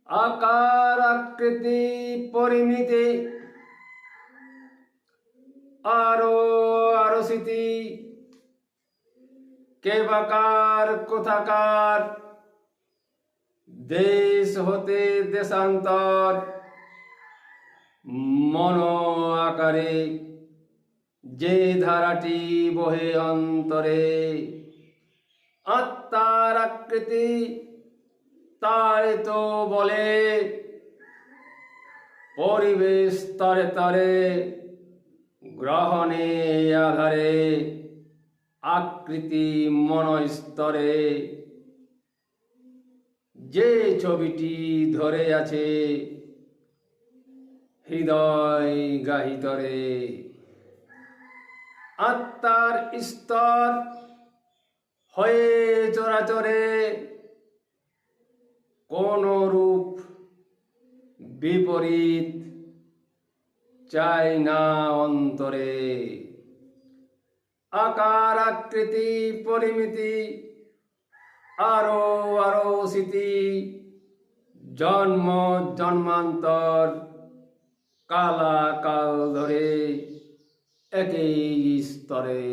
আকার আকৃতি পরিমিতি আরো আরো স্মৃতি কে বাকার কোথাকার দেশ হতে দেশান্তর মন আকারে যে ধারাটি বহে অন্তরে আত্মার আকৃতি তাই তো বলে পরিবেশ তরে তরে গ্রহণে আধারে আকৃতি মনস্তরে যে ছবিটি ধরে আছে হৃদয় গাহিতরে আত্মার স্তর হয়ে চরাচরে কোন রূপ বিপরীত চাই না অন্তরে আকার আকৃতি পরিমিতি আরো আরো স্মৃতি জন্ম জন্মান্তর কালা কাল ধরে একই স্তরে।